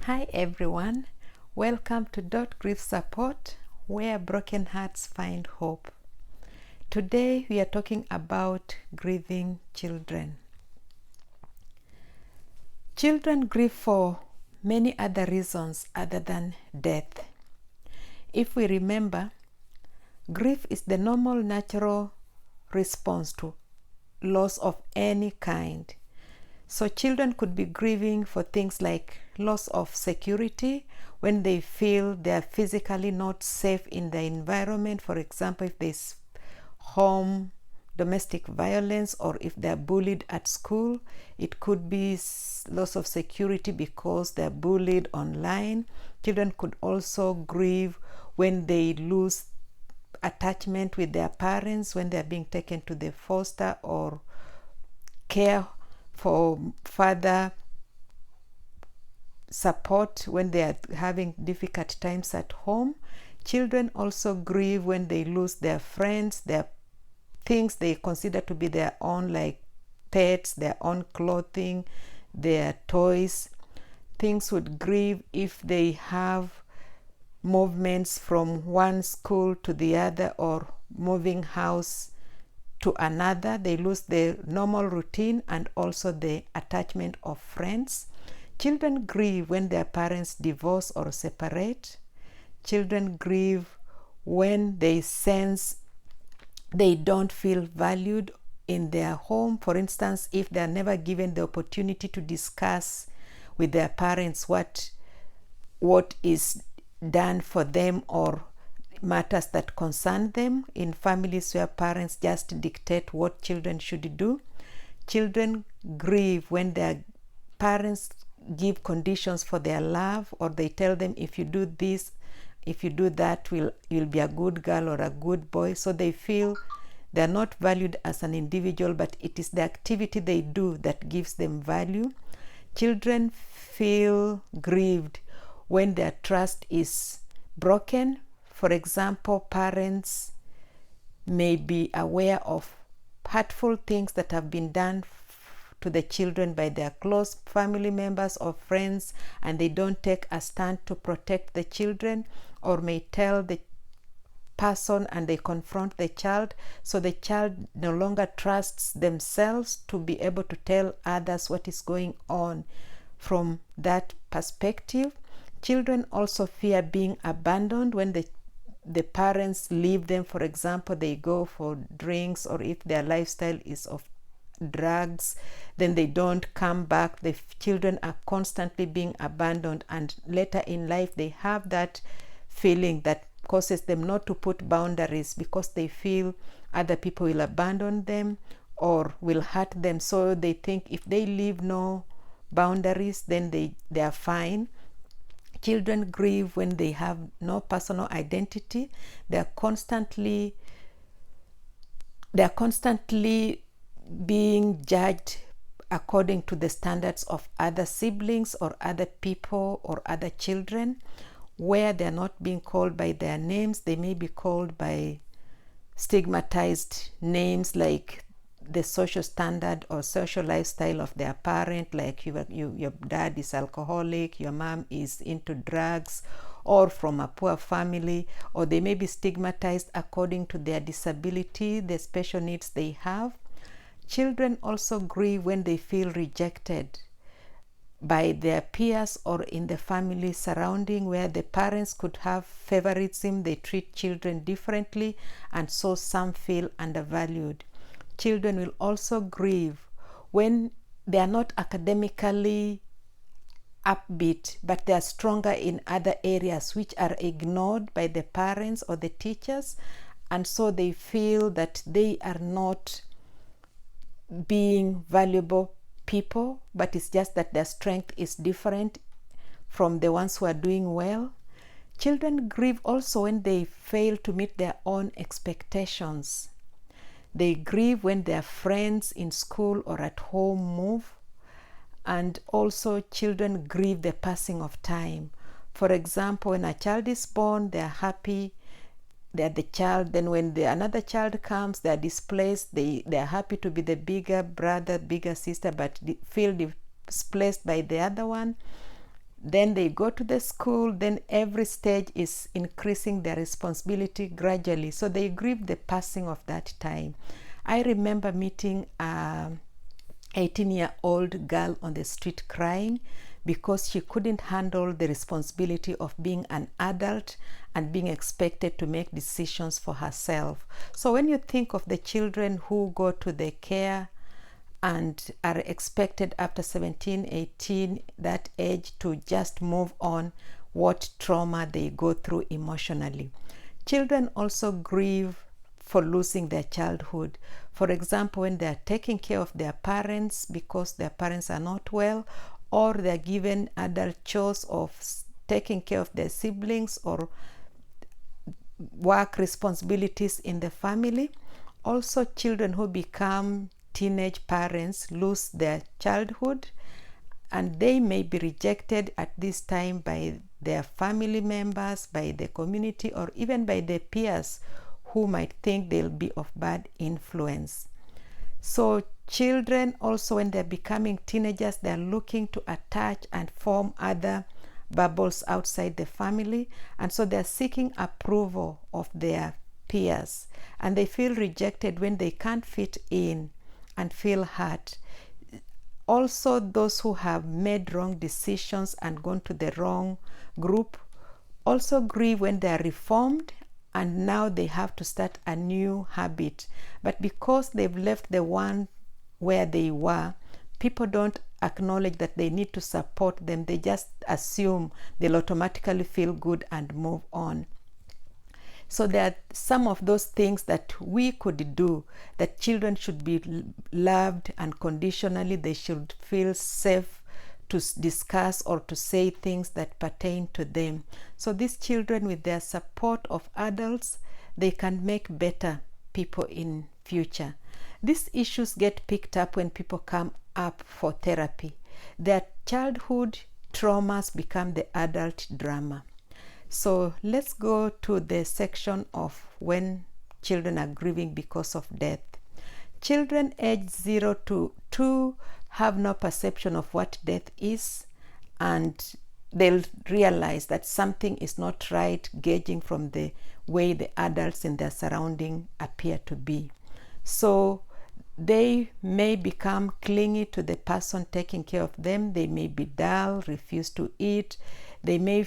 Hi everyone, welcome to Grieve Support, where broken hearts find hope. Today we are talking about grieving children. Children grieve for many other reasons other than death. If we remember, grief is the normal, natural response to loss of any kind. So children could be grieving for things like loss of security, when they feel they are physically not safe in the environment. For example, if there's home domestic violence, or if they're bullied at school. It could be loss of security because they're bullied online. Children could also grieve when they lose attachment with their parents, when they're being taken to the foster or care for further support when they are having difficult times at home. Children also grieve when they lose their friends, their things they consider to be their own, like pets, their own clothing, their toys. Things would grieve if they have movements from one school to the other or moving house to another. They lose their normal routine and also the attachment of friends. Children grieve when their parents divorce or separate. Children grieve when they sense they don't feel valued in their home. For instance, if they are never given the opportunity to discuss with their parents what is done for them or matters that concern them. In families where parents just dictate what children should do. Children grieve when their parents give conditions for their love, or they tell them, if you do this, if you do that, you'll be a good girl or a good boy. So they feel they're not valued as an individual, but it is the activity they do that gives them value. Children feel grieved when their trust is broken. For example, parents may be aware of hurtful things that have been done to the children by their close family members or friends, and they don't take a stand to protect the children, or may tell the person and they confront the child. So the child no longer trusts themselves to be able to tell others what is going on. From that perspective, children also fear being abandoned when the parents leave them. For example, they go for drinks, or if their lifestyle is of drugs, then they don't come back. The children are constantly being abandoned, and later in life they have that feeling that causes them not to put boundaries because they feel other people will abandon them or will hurt them. So they think if they leave no boundaries, then they are fine. Children grieve when they have no personal identity. They are constantly being judged according to the standards of other siblings or other people or other children. Where they are not being called by their names, they may be called by stigmatized names, like the social standard or social lifestyle of their parent, like your dad is alcoholic, your mom is into drugs, or from a poor family. Or they may be stigmatized according to their disability, the special needs they have. Children also grieve when they feel rejected by their peers or in the family surrounding, where the parents could have favoritism. They treat children differently, and so some feel undervalued. Children will also grieve when they are not academically upbeat, but they are stronger in other areas which are ignored by the parents or the teachers, and so they feel that they are not being valuable people, but it's just that their strength is different from the ones who are doing well. Children grieve also when they fail to meet their own expectations. They grieve when their friends in school or at home move. And also children grieve the passing of time. For example, when a child is born, they are happy, they are the child. Then when another child comes, they are displaced. They are happy to be the bigger brother, bigger sister, but feel displaced by the other one. Then they go to the school. Then every stage is increasing their responsibility gradually. So they grieve the passing of that time. I remember meeting a 18-year-old girl on the street crying because she couldn't handle the responsibility of being an adult and being expected to make decisions for herself. So when you think of the children who go to the care and are expected after 17, 18, that age, to just move on, what trauma they go through emotionally. Children also grieve for losing their childhood. For example, when they are taking care of their parents because their parents are not well, or they are given adult chores of taking care of their siblings or work responsibilities in the family. Also, children who become teenage parents lose their childhood, and they may be rejected at this time by their family members, by the community, or even by their peers who might think they'll be of bad influence. So children also, when they're becoming teenagers, they're looking to attach and form other bubbles outside the family, and so they're seeking approval of their peers, and they feel rejected when they can't fit in and feel hurt. Also, those who have made wrong decisions and gone to the wrong group also grieve when they are reformed and now they have to start a new habit. But because they've left the one where they were, people don't acknowledge that they need to support them. They just assume they'll automatically feel good and move on. So there are some of those things that we could do, that children should be loved unconditionally. They should feel safe to discuss or to say things that pertain to them. So these children, with their support of adults, they can make better people in future. These issues get picked up when people come up for therapy. Their childhood traumas become the adult drama. So let's go to the section of when children are grieving because of death. Children aged 0 to 2 have no perception of what death is, and they'll realize that something is not right, gauging from the way the adults in their surrounding appear to be. So they may become clingy to the person taking care of them. They may be dull, refuse to eat. They may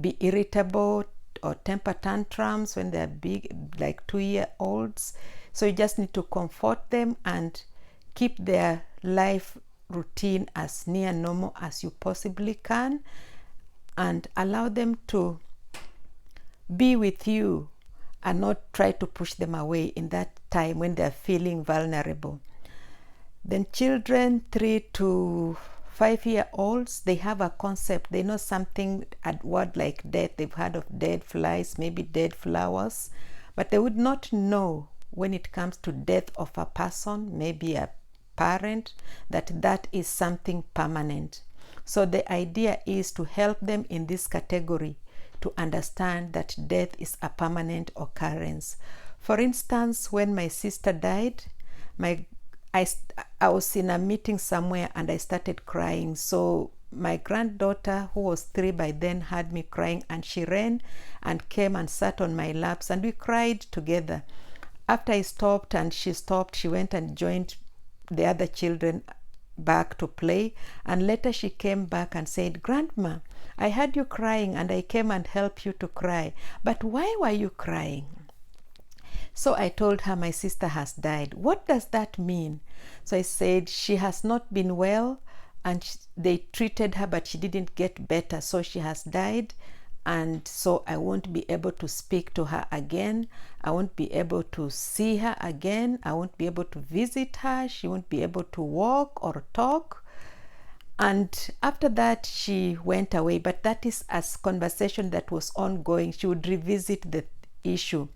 be irritable or temper tantrums when they're big, like 2-year-olds. So you just need to comfort them and keep their life routine as near normal as you possibly can, and allow them to be with you and not try to push them away in that time when they're feeling vulnerable. Then children 3 to 5-year-olds, they have a concept. They know something, a word like death. They've heard of dead flies, maybe dead flowers, but they would not know when it comes to death of a person, maybe a parent, that is something permanent. So the idea is to help them in this category to understand that death is a permanent occurrence. For instance, when my sister died, I was in a meeting somewhere and I started crying. So my granddaughter, who was 3 by then, heard me crying, and she ran and came and sat on my laps and we cried together. After I stopped and she stopped, she went and joined the other children back to play, and later she came back and said, "Grandma, I heard you crying and I came and helped you to cry, but why were you crying?" So I told her, "My sister has died." "What does that mean?" So I said, "She has not been well and they treated her, but she didn't get better, so she has died, and so I won't be able to speak to her again. I won't be able to see her again. I won't be able to visit her. She won't be able to walk or talk." And after that, she went away. But that is a conversation that was ongoing. She would revisit the issue.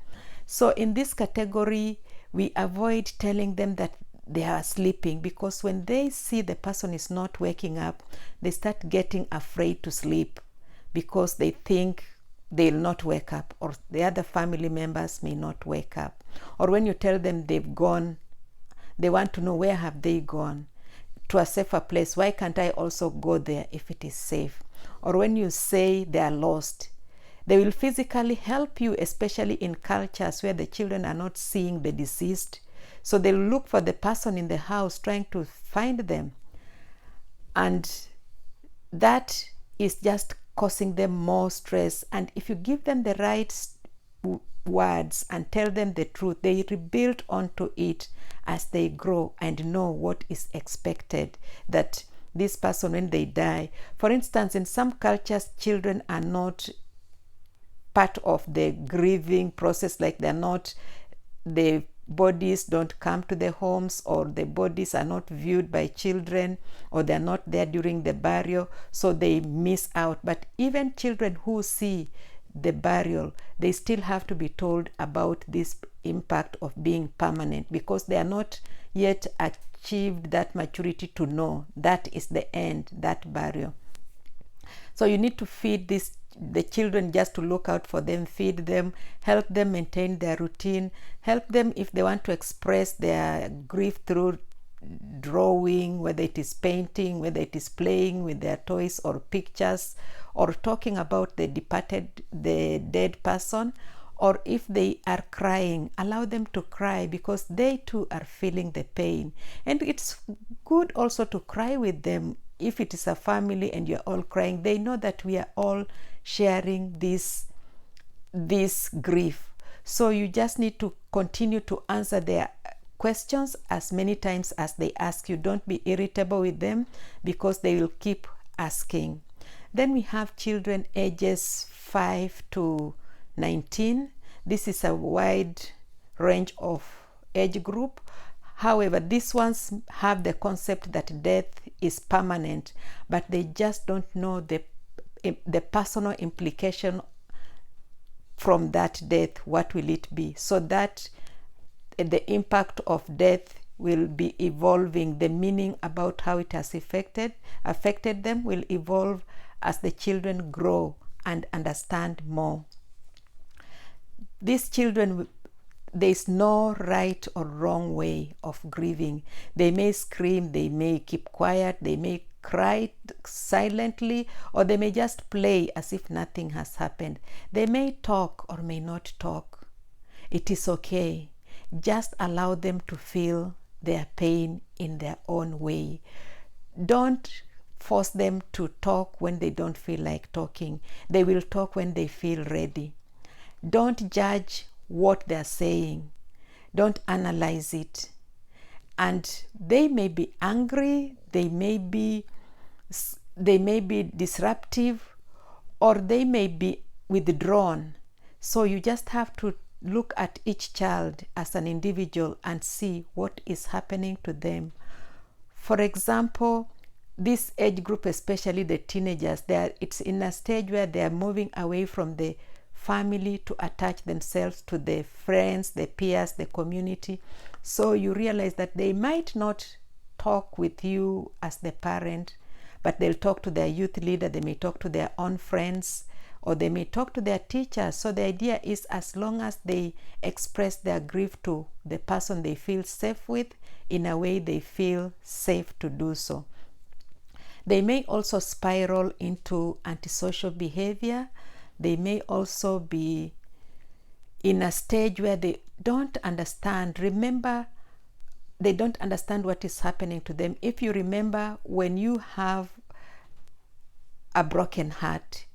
So in this category, we avoid telling them that they are sleeping, because when they see the person is not waking up, they start getting afraid to sleep, because they think they'll not wake up, or the other family members may not wake up. Or when you tell them they've gone, they want to know, where have they gone? to a safer place, why can't I also go there if it is safe? Or when you say they are lost, they will physically help you, especially in cultures where the children are not seeing the deceased. So they'll look for the person in the house trying to find them. And that is just causing them more stress. And if you give them the right words and tell them the truth, they rebuild onto it as they grow and know what is expected, that this person, when they die, for instance, in some cultures, children are not part of the grieving process, like they're not, the bodies don't come to the homes, or the bodies are not viewed by children, or they're not there during the burial, so they miss out. But even children who see the burial, they still have to be told about this impact of being permanent, because they are not yet achieved that maturity to know that is the end, that burial. So you need to feed the children, just to look out for them, feed them, help them maintain their routine, help them if they want to express their grief through drawing, whether it is painting, whether it is playing with their toys or pictures, or talking about the dead person. Or if they are crying, allow them to cry, because they too are feeling the pain. And it's good also to cry with them. If it is a family and you're all crying, they know that we are all sharing this grief. So you just need to continue to answer their questions as many times as they ask you. Don't be irritable with them, because they will keep asking. Then we have children ages 5 to 19. This is a wide range of age group. However, these ones have the concept that death is permanent, but they just don't know the personal implication from that death. What will it be? So that the impact of death will be evolving. The meaning about how it has affected them will evolve as the children grow and understand more. These children, there is no right or wrong way of grieving. They may scream, they may keep quiet, they may cry silently, or they may just play as if nothing has happened. They may talk or may not talk. It is okay. Just allow them to feel their pain in their own way. Don't force them to talk when they don't feel like talking. They will talk when they feel ready. Don't judge what they're saying. Don't analyze it. And they may be angry, they may be disruptive, or they may be withdrawn. So you just have to look at each child as an individual and see what is happening to them. For example, this age group, especially the teenagers, it's in a stage where they are moving away from the family to attach themselves to the friends, the peers, the community. So you realize that they might not talk with you as the parent, but they'll talk to their youth leader, they may talk to their own friends, or they may talk to their teachers. So the idea is, as long as they express their grief to the person they feel safe with, in a way they feel safe to do so. They may also spiral into antisocial behavior. They may also be in a stage where they don't understand. Remember, they don't understand what is happening to them. If you remember, when you have a broken heart,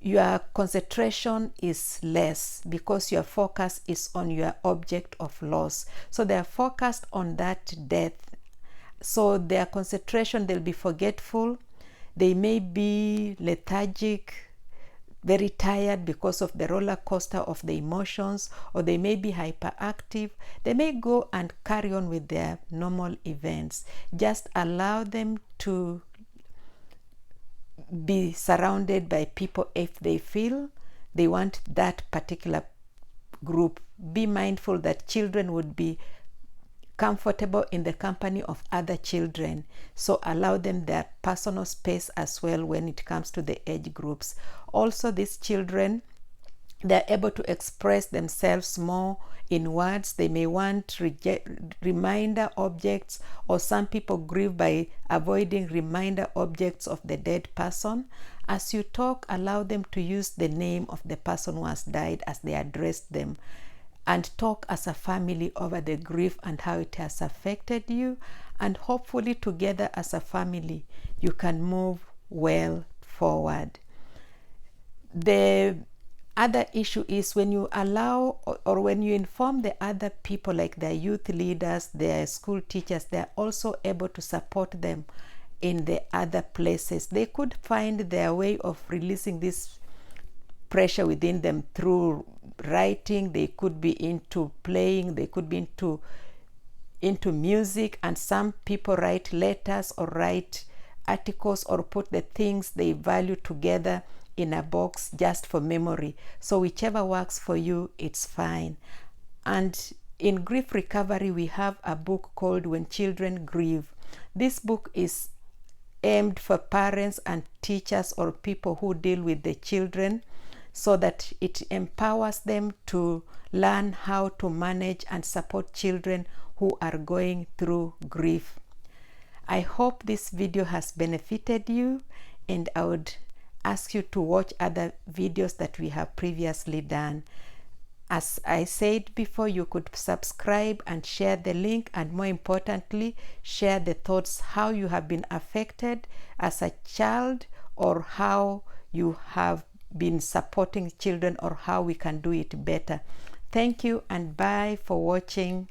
your concentration is less, because your focus is on your object of loss. So they are focused on that death. So their concentration, they'll be forgetful. They may be lethargic, very tired because of the roller coaster of the emotions, or they may be hyperactive. They may go and carry on with their normal events. Just allow them to be surrounded by people if they feel they want that particular group. Be mindful that children would be comfortable in the company of other children. So allow them their personal space as well when it comes to the age groups. Also, these children, they're able to express themselves more in words. They may want reminder objects, or some people grieve by avoiding reminder objects of the dead person. As you talk, allow them to use the name of the person who has died as they address them, and talk as a family over the grief and how it has affected you. And hopefully together as a family, you can move well forward. The other issue is when you allow or when you inform the other people, like their youth leaders, their school teachers, they're also able to support them in the other places. They could find their way of releasing this pressure within them through writing. They could be into playing, they could be into music, and some people write letters or write articles or put the things they value together in a box just for memory. So whichever works for you, it's fine. And in grief recovery, we have a book called When Children Grieve. This book is aimed for parents and teachers or people who deal with the children, so that it empowers them to learn how to manage and support children who are going through grief. I hope this video has benefited you, and I would ask you to watch other videos that we have previously done. As I said before, you could subscribe and share the link, and more importantly, share the thoughts, how you have been affected as a child, or how you have been supporting children, or how we can do it better. Thank you, and bye for watching.